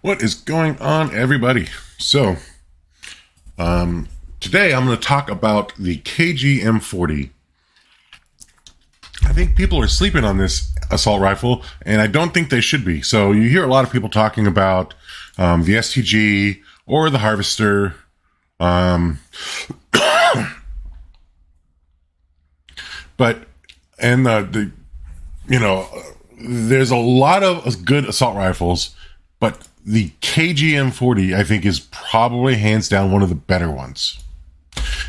What is going on, everybody? So, today I'm going to talk about the KG M40. I think people are sleeping on this assault rifle, and I don't think they should be. So you hear a lot of people talking about the STG or the Harvester. There's a lot of good assault rifles, but the KG M40, I think, is probably hands down one of the better ones.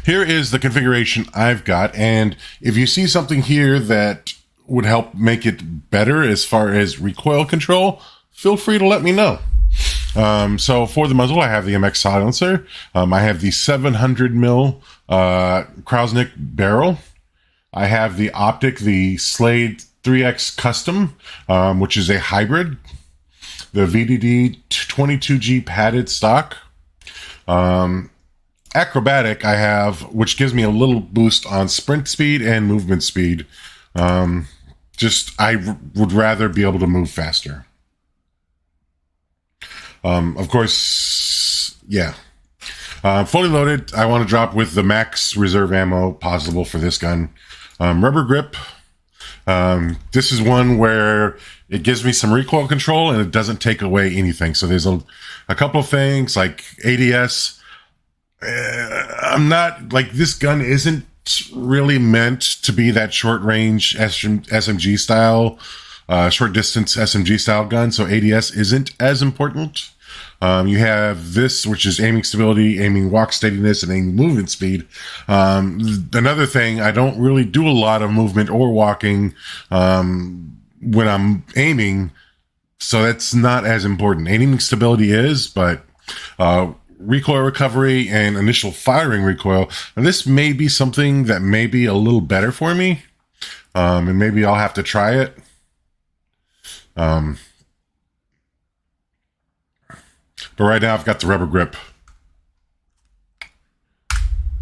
Here is the configuration I've got, and if you see something here that would help make it better as far as recoil control, feel free to let me know. So for the muzzle, I have the MX silencer. I have the 700 mil Krausnik barrel. I have the optic, the Slade 3X Custom, which is a hybrid. The VDD 22G padded stock. Acrobatic I have, which gives me a little boost on sprint speed and movement speed. I would rather be able to move faster. Of course, yeah. Fully loaded, I want to drop with the max reserve ammo possible for this gun. Rubber grip. This is one where it gives me some recoil control and it doesn't take away anything. So there's a couple of things like ADS. I'm not like, this gun isn't really meant to be that short range SMG style, short distance SMG style gun. So ADS isn't as important. You have this, which is aiming stability, aiming walk steadiness, and aiming movement speed. Another thing, I don't really do a lot of movement or walking when I'm aiming, so that's not as important. Aiming stability is, but recoil recovery and initial firing recoil, and this may be something that may be a little better for me, and maybe I'll have to try it. But right now I've got the rubber grip.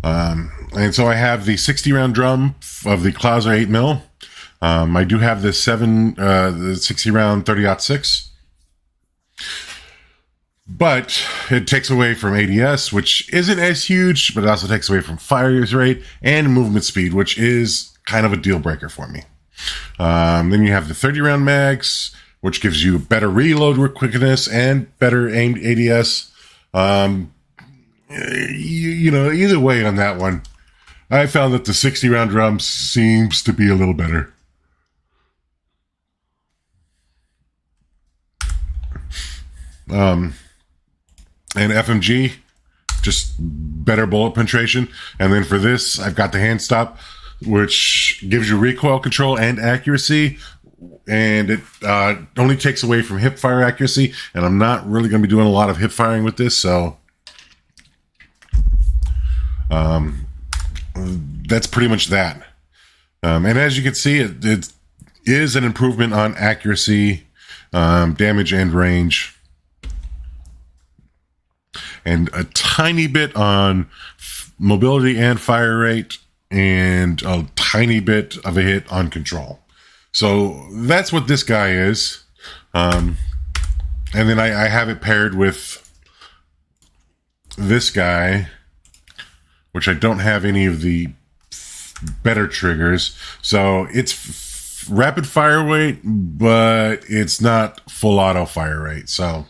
And so I have the 60 round drum of the Clouser 8 mil. I do have the 60 round 30-06. But it takes away from ADS, which isn't as huge, but it also takes away from fire rate and movement speed, which is kind of a deal breaker for me. Then you have the 30 round mags, which gives you better reload quickness and better aimed ADS. Either way on that one, I found that the 60 round drum seems to be a little better. And FMG, just better bullet penetration. And then for this, I've got the hand stop, which gives you recoil control and accuracy. And it only takes away from hip fire accuracy, and I'm not really going to be doing a lot of hip firing with this, so that's pretty much that. And as you can see, it is an improvement on accuracy, damage, and range, and a tiny bit on mobility and fire rate, and a tiny bit of a hit on control. So that's what this guy is. And then I have it paired with this guy, which I don't have any of the better triggers. So it's rapid fire rate, but it's not full auto fire rate. So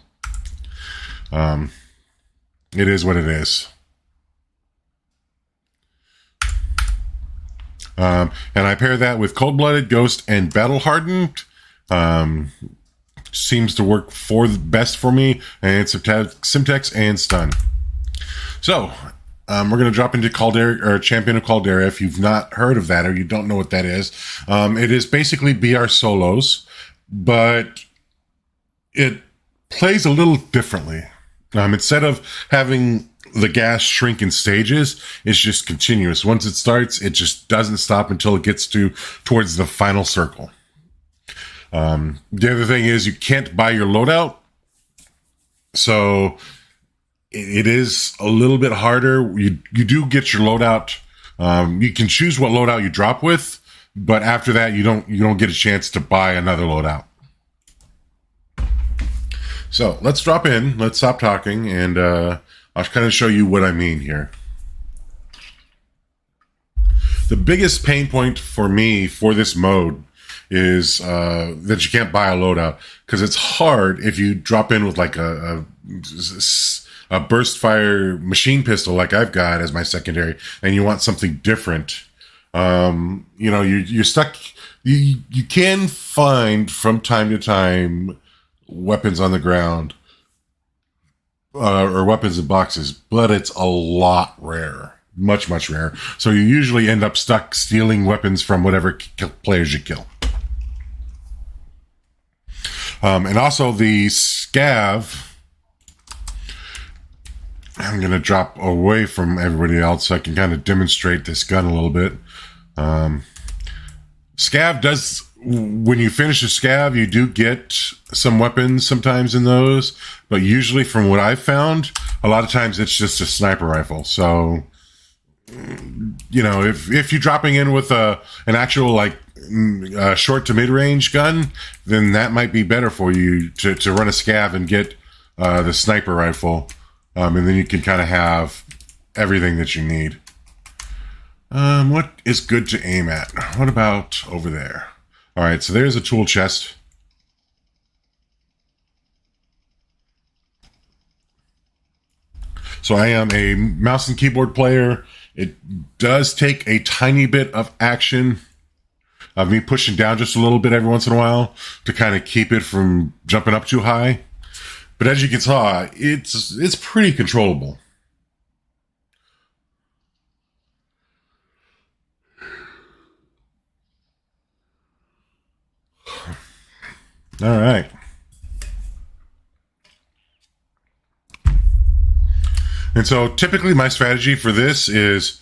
it is what it is. And I pair that with Cold-Blooded, Ghost, and Battle-Hardened. Seems to work best for me, and Simtex and Stun. So, we're going to drop into Caldera, or Champion of Caldera, if you've not heard of that, or you don't know what that is. It is basically BR solos, but it plays a little differently. Instead of having the gas shrink in stages, it's just continuous. Once it starts, it just doesn't stop until it gets towards the final circle. The other thing is you can't buy your loadout, so it is a little bit harder. You do get your loadout. You can choose what loadout you drop with, but after that, you don't get a chance to buy another loadout. So let's drop in. Let's stop talking, and I'll kind of show you what I mean here. The biggest pain point for me for this mode is that you can't buy a loadout, because it's hard if you drop in with like a burst fire machine pistol like I've got as my secondary, and you want something different. You know, you're stuck. You can find from time to time weapons on the ground or weapons in boxes, but it's a lot rarer. Much rarer. So you usually end up stuck stealing weapons from whatever players you kill. And also the scav. I'm going to drop away from everybody else so I can kind of demonstrate this gun a little bit. Scav does, when you finish a scav, you do get some weapons sometimes in those, but usually from what I've found, a lot of times it's just a sniper rifle. So, you know, if you're dropping in with an actual like short to mid range gun, then that might be better for you to run a scav and get the sniper rifle, and then you can kind of have everything that you need. What is good to aim at? What about over there? All right, so there's a tool chest. So I am a mouse and keyboard player. It does take a tiny bit of action of me pushing down just a little bit every once in a while to kind of keep it from jumping up too high. But as you can tell, it's pretty controllable. All right. And so typically my strategy for this is,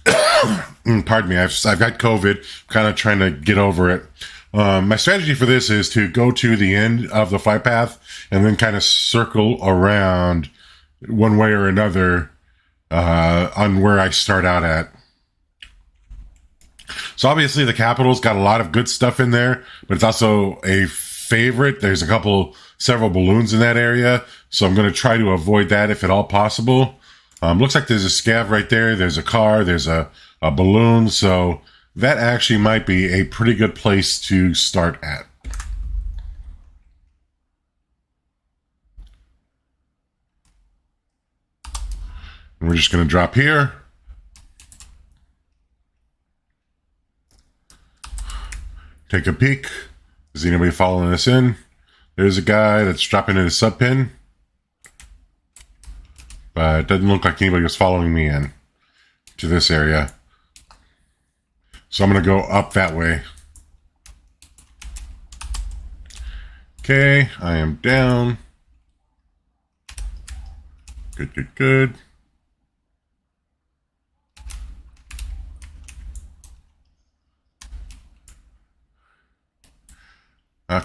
pardon me, I've got COVID, kind of trying to get over it. My strategy for this is to go to the end of the flight path and then kind of circle around one way or another on where I start out at. So obviously the Capitol's got a lot of good stuff in there, but it's also a favorite. There's several balloons in that area, so I'm going to try to avoid that if at all possible. Looks like there's a scav right there. There's a car. There's a balloon. So that actually might be a pretty good place to start at. And we're just going to drop here. Take a peek. Is anybody following us in? There's a guy that's dropping in a sub pin. But it doesn't look like anybody was following me in to this area. So I'm going to go up that way. Okay, I am down. Good.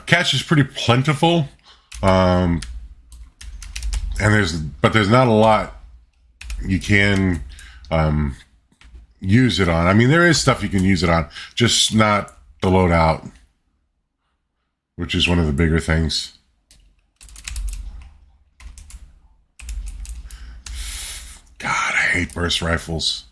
Cash is pretty plentiful, and there's not a lot you can use it on. I mean, there is stuff you can use it on, just not the loadout, which is one of the bigger things. God, I hate burst rifles.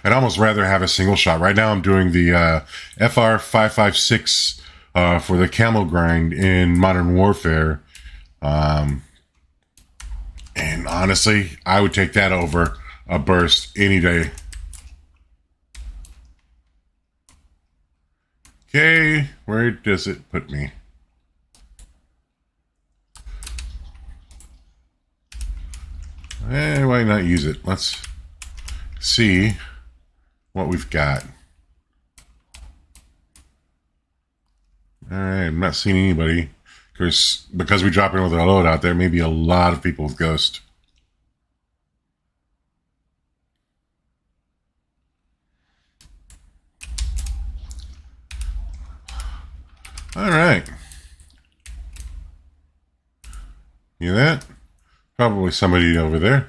I'd almost rather have a single shot. Right now I'm doing the FR556 for the camel grind in Modern Warfare. And honestly, I would take that over a burst any day. Okay, where does it put me? Why not use it? Let's see what we've got. All right, I'm not seeing anybody because we drop in with a loadout. There may be a lot of people with Ghost. All right. You know that? Probably somebody over there.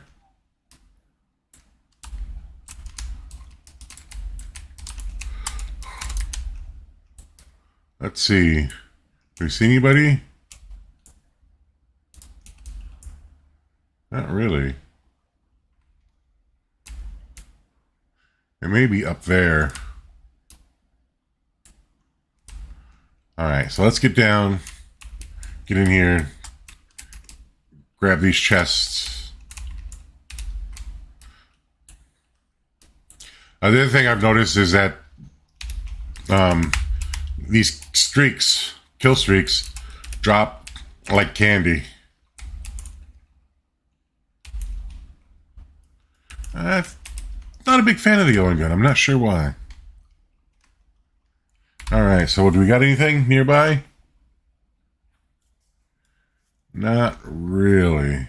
Let's see. Do we see anybody? Not really. It may be up there. Alright, so let's get down. Get in here. Grab these chests. The other thing I've noticed is that these streaks, kill streaks, drop like candy. Not a big fan of the Owen gun. I'm not sure why. Alright, so do we got anything nearby? Not really.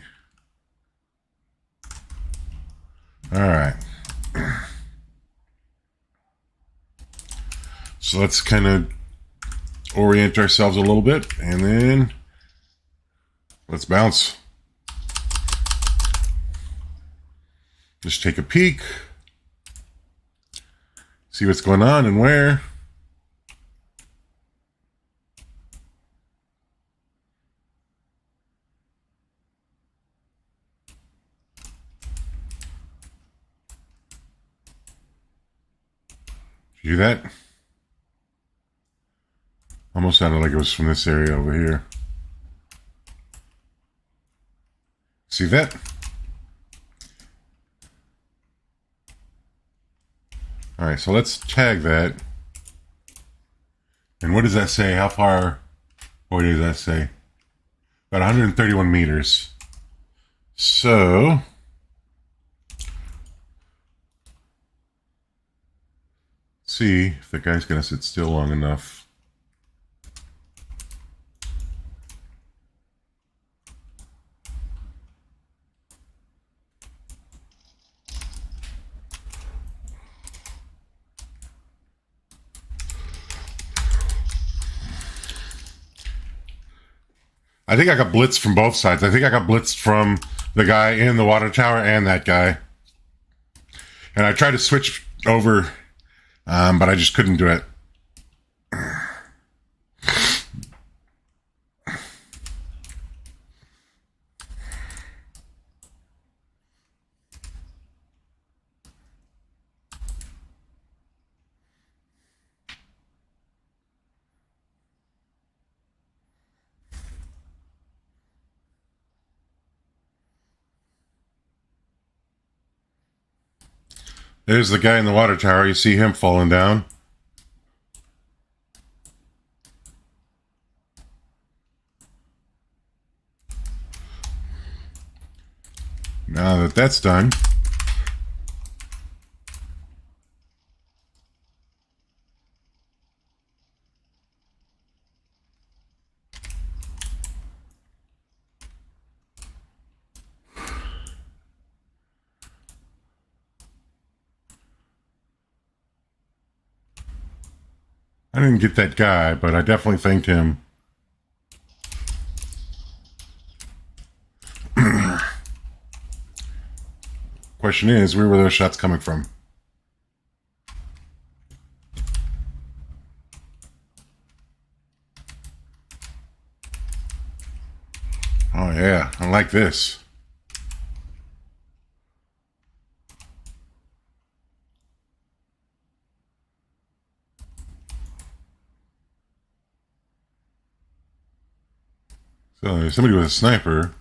Alright. So let's kind of orient ourselves a little bit, and then let's bounce. Just take a peek. See what's going on and where. You hear that? Almost sounded like it was from this area over here. See that? Alright, so let's tag that. And what does that say? How far away does that say? About 131 meters. So see if the guy's gonna sit still long enough. I think I got blitzed from both sides. I think I got blitzed from the guy in the water tower and that guy. And I tried to switch over, but I just couldn't do it. There's the guy in the water tower. You see him falling down. Now that that's done, I didn't get that guy, but I definitely thanked him. Question is, where were those shots coming from? Oh yeah, I like this. So there's somebody with a sniper.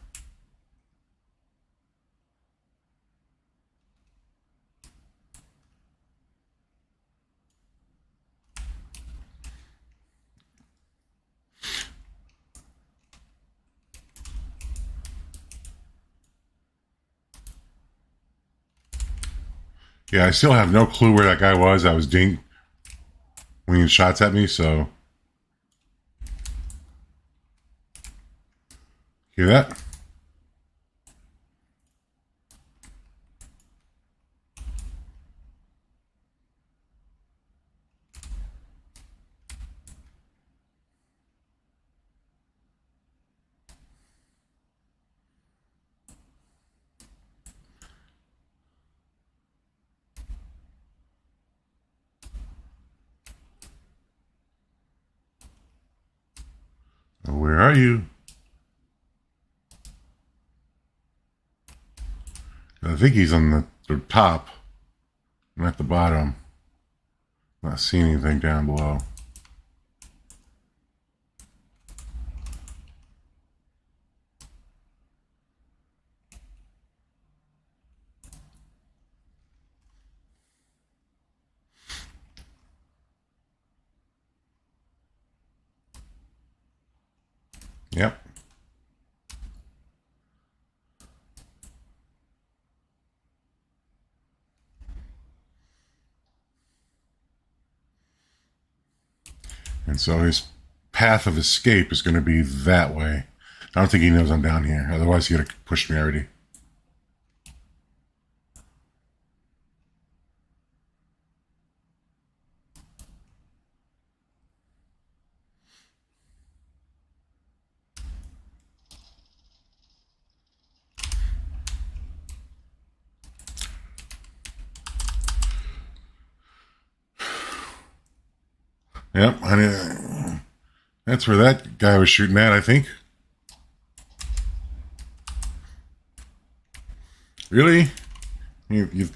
Yeah, I still have no clue where that guy was. I was winging shots at me, so. Hear that? are you? I think he's on the top. I'm at the bottom. Not seeing anything down below. Yep. And so his path of escape is going to be that way. I don't think he knows I'm down here. Otherwise, he would have pushed me already. Yep, that's where that guy was shooting at, I think. Really? You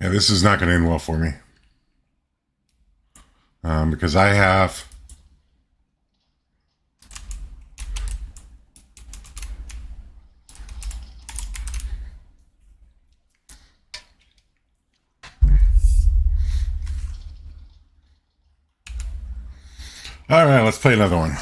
Yeah, this is not going to end well for me. Because I have... All right, let's play another one.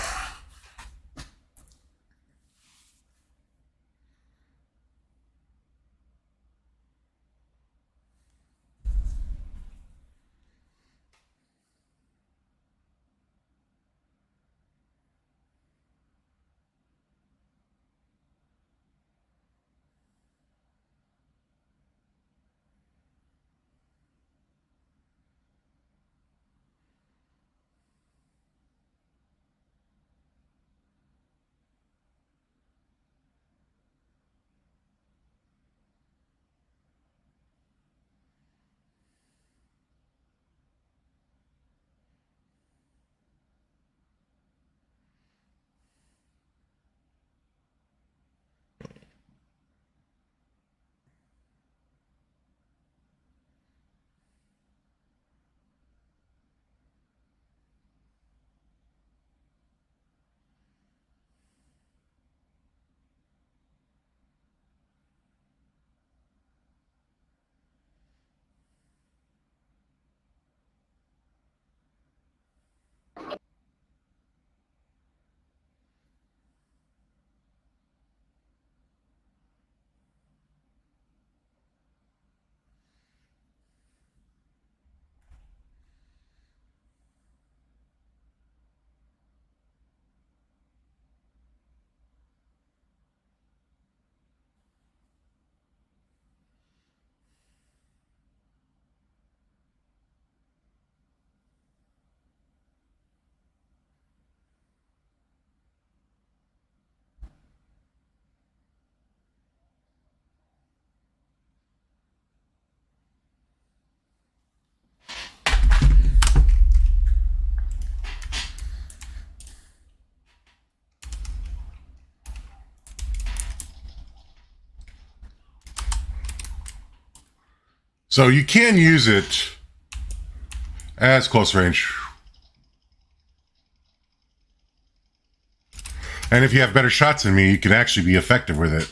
So you can use it as close range. And if you have better shots than me, you can actually be effective with it.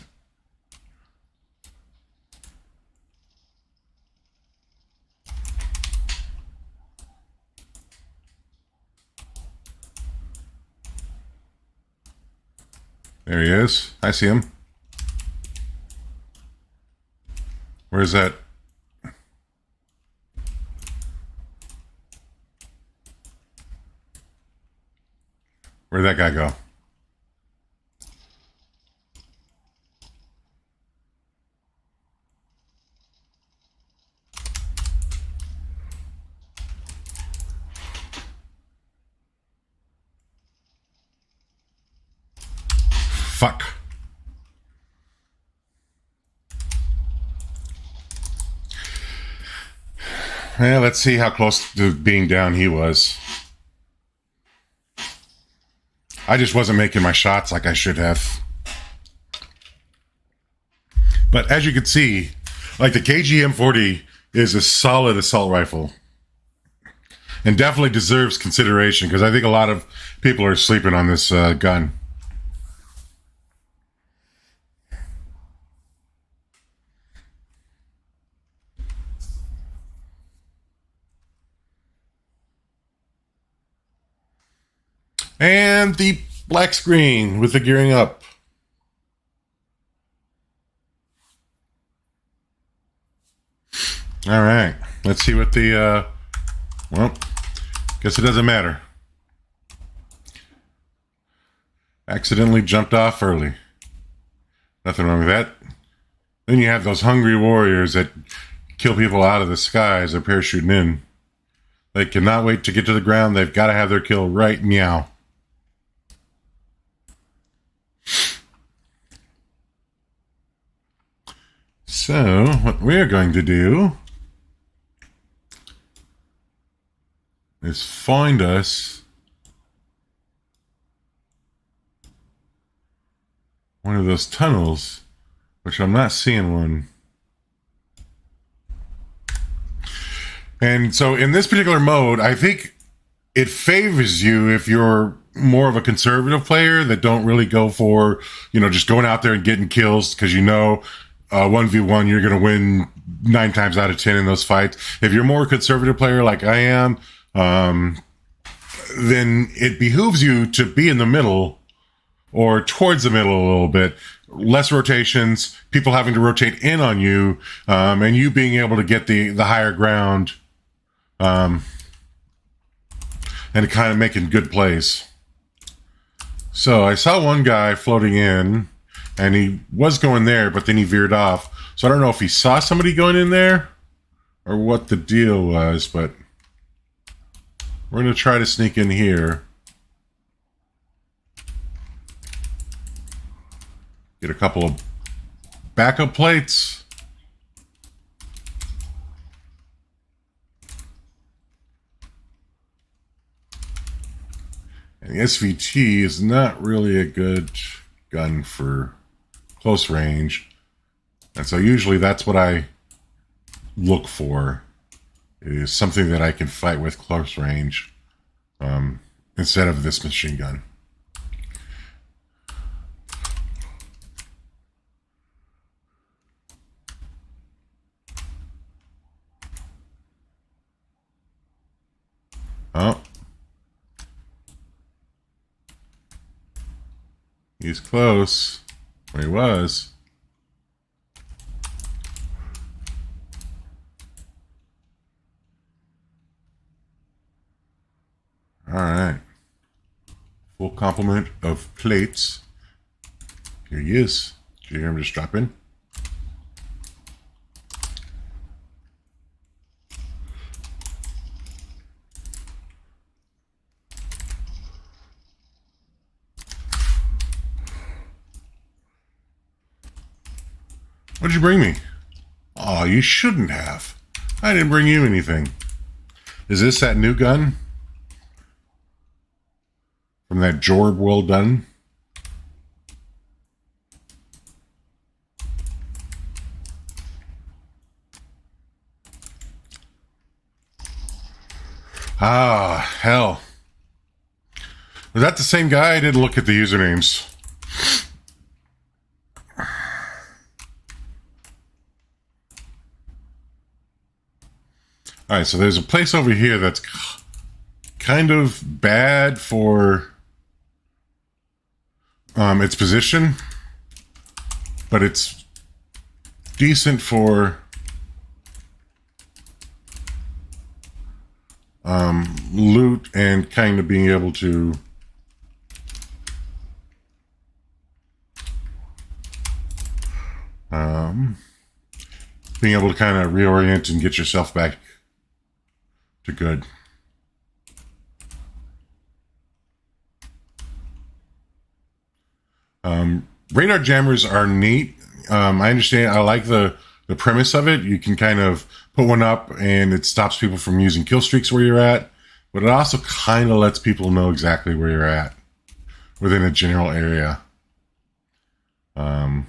There he is. I see him. Where's that? Where'd that guy go? Fuck. Yeah, let's see how close to being down he was. I just wasn't making my shots like I should have. But as you can see, like the KG M40 is a solid assault rifle. And definitely deserves consideration because I think a lot of people are sleeping on this gun. And the black screen with the gearing up. All right, let's see what the, well, guess it doesn't matter. Accidentally jumped off early. Nothing wrong with that. Then you have those hungry warriors that kill people out of the sky as they're parachuting in. They cannot wait to get to the ground. They've got to have their kill right meow. So, what we're going to do is find us one of those tunnels, which I'm not seeing one. And so in this particular mode, I think it favors you if you're more of a conservative player that don't really go for, just going out there and getting kills because 1v1, you're going to win 9 times out of 10 in those fights. If you're a more conservative player like I am, then it behooves you to be in the middle or towards the middle a little bit. Less rotations, people having to rotate in on you, and you being able to get the higher ground, and kind of making good plays. So I saw one guy floating in, and he was going there, but then he veered off. So I don't know if he saw somebody going in there or what the deal was, but we're going to try to sneak in here. Get a couple of backup plates. And the SVT is not really a good gun for close range. And so usually that's what I look for, is something that I can fight with close range, instead of this machine gun. Oh. He's close. Where he was. All right. Full complement of plates. Here he is. Did you hear him just drop in? What'd you bring me? Oh, you shouldn't have. I didn't bring you anything. Is this that new gun? From that Jorb well done? Ah, hell. Was that the same guy? I didn't look at the usernames. All right, so there's a place over here that's kind of bad for its position, but it's decent for loot and kind of being able to being able to kind of reorient and get yourself back to good. Radar jammers are neat. I understand. I like the premise of it. You can kind of put one up and it stops people from using kill streaks where you're at, but it also kind of lets people know exactly where you're at within a general area. But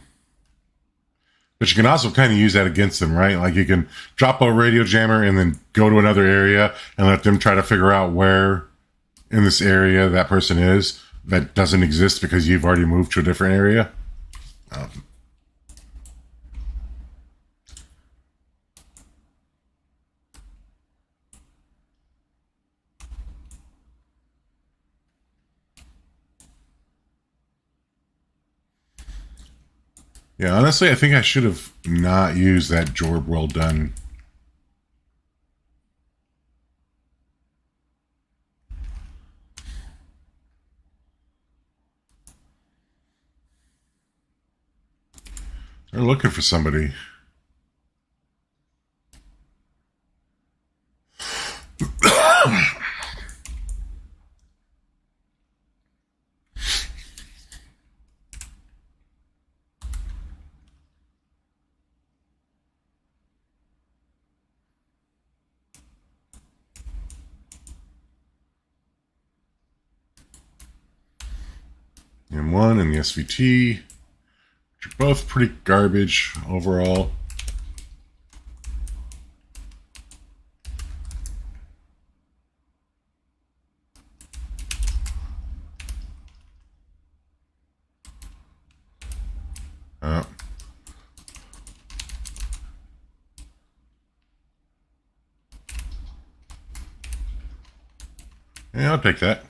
you can also kind of use that against them, right? Like you can drop a radio jammer and then go to another area and let them try to figure out where in this area that person is that doesn't exist because you've already moved to a different area. Yeah, honestly, I think I should have not used that Jorb well done. They're looking for somebody. M1 and the SVT, which are both pretty garbage overall. Yeah, I'll take that.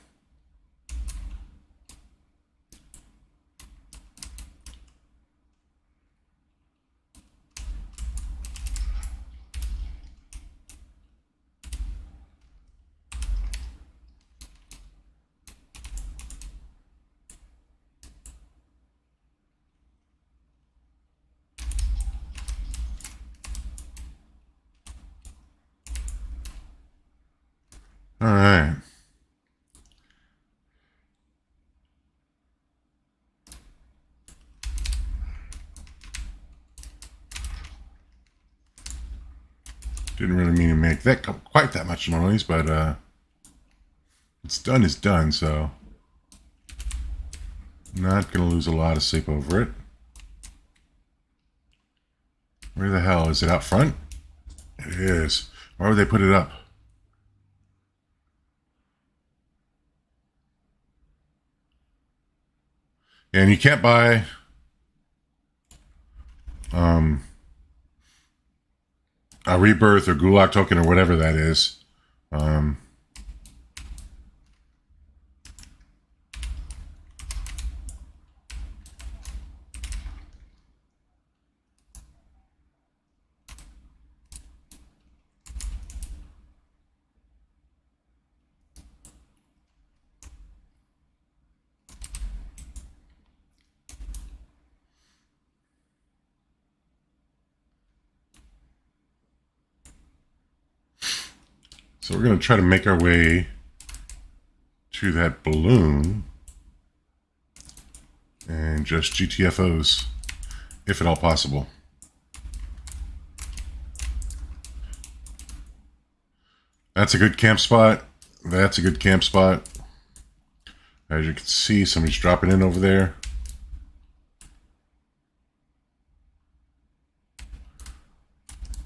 All right. Didn't really mean to make that quite that much noise, but it's done is done, so not going to lose a lot of sleep over it. Where the hell? Is it out front? It is. Why would they put it up? And you can't buy a rebirth or gulag token or whatever that is. So we're going to try to make our way to that balloon and just GTFOs, if at all possible. That's a good camp spot. That's a good camp spot. As you can see, somebody's dropping in over there.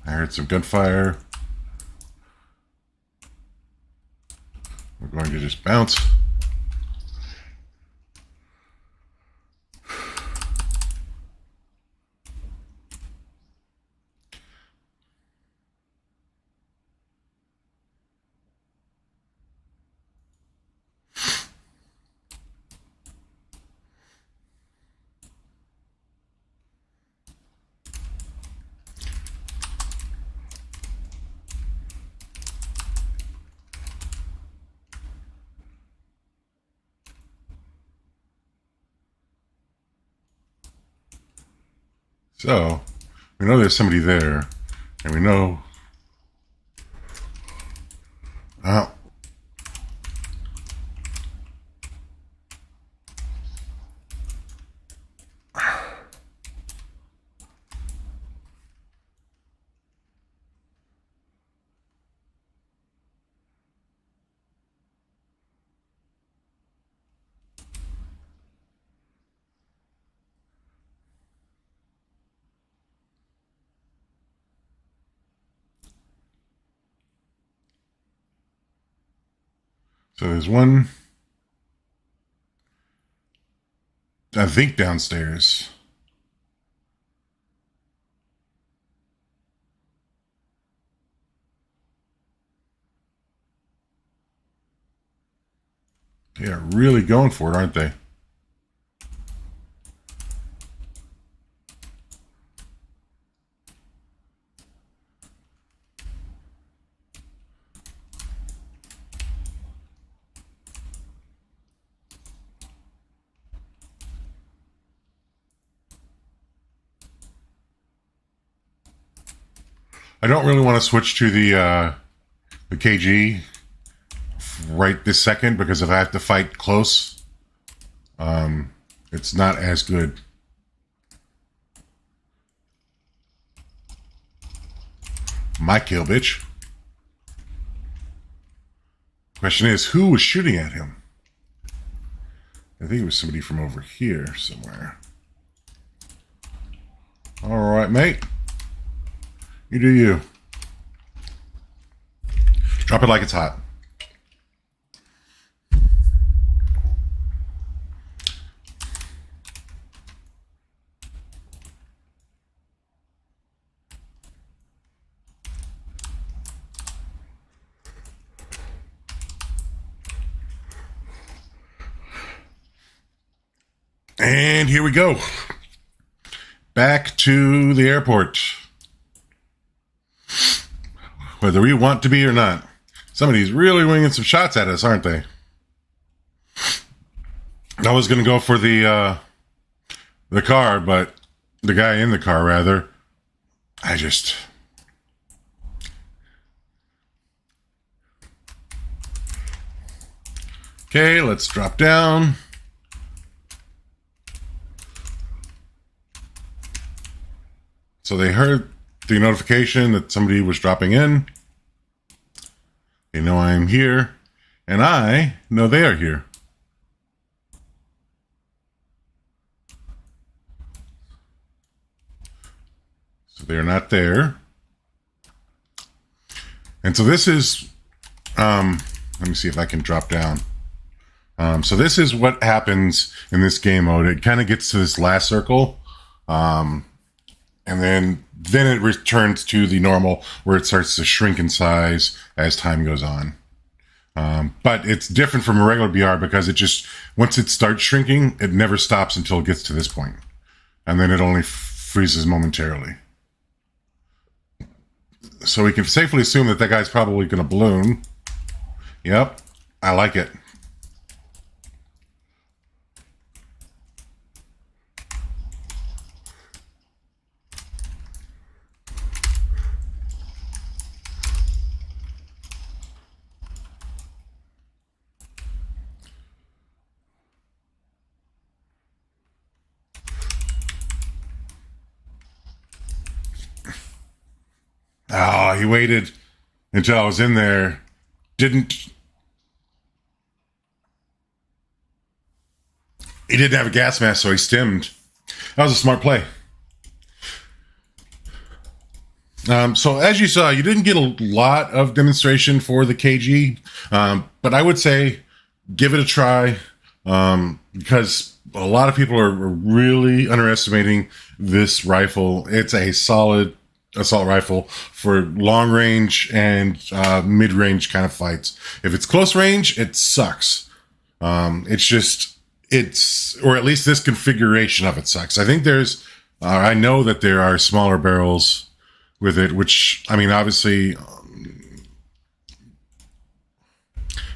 I heard some gunfire. We're going to just bounce. So, We know there's somebody there, and we know. Oh. So there's one, I think, downstairs. They are really going for it, aren't they? I don't really want to switch to the KG right this second, because if I have to fight close, it's not as good. My kill, bitch. Question is, who was shooting at him? I think it was somebody from over here somewhere. All right, mate. You do you. Drop it like it's hot. And here we go. Back to the airport. Whether we want to be or not. Somebody's really winging some shots at us, aren't they? I was going to go for the car, but the guy in the car, rather. Okay, let's drop down. So they heard the notification that somebody was dropping in. They know I'm here, and I know they are here. So they're not there. And so this is, let me see if I can drop down. So this is what happens in this game mode. It kind of gets to this last circle. And then it returns to the normal, where it starts to shrink in size as time goes on. But it's different from a regular BR, because it just, once it starts shrinking, it never stops until it gets to this point. And then it only freezes momentarily. So we can safely assume that guy's probably going to balloon. Yep, I like it. Oh, he waited until I was in there. He didn't have a gas mask, so he stemmed. That was a smart play. So as you saw, you didn't get a lot of demonstration for the KG, but I would say give it a try, because a lot of people are really underestimating this rifle. It's a solid assault rifle for long range and mid range kind of fights. If it's close range, it sucks. Or at least this configuration of it sucks. I think I know that there are smaller barrels with it, which, I mean, obviously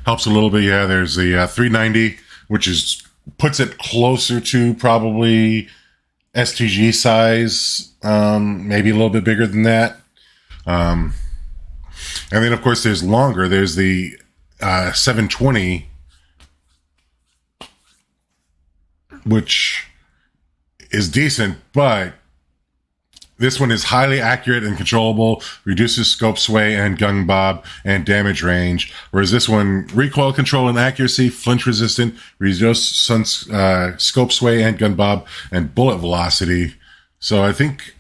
helps a little bit. Yeah, there's the 390, which puts it closer to probably STG size, maybe a little bit bigger than that. And then, of course, there's longer. There's the 720, which is decent, but this one is highly accurate and controllable, reduces scope sway and gun bob and damage range, whereas this one, recoil control and accuracy, flinch resistant, reduces scope sway and gun bob and bullet velocity. So I think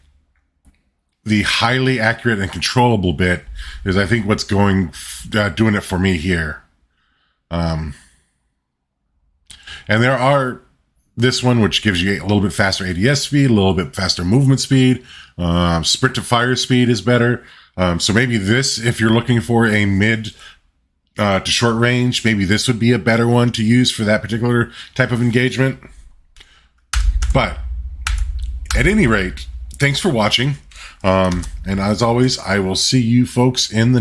the highly accurate and controllable bit is, I think, what's doing it for me here. And there are this one, which gives you a little bit faster ADS speed, a little bit faster movement speed. Sprint to fire speed is better. So maybe this, if you're looking for a mid to short range, maybe this would be a better one to use for that particular type of engagement. But at any rate, thanks for watching. And as always, I will see you folks in the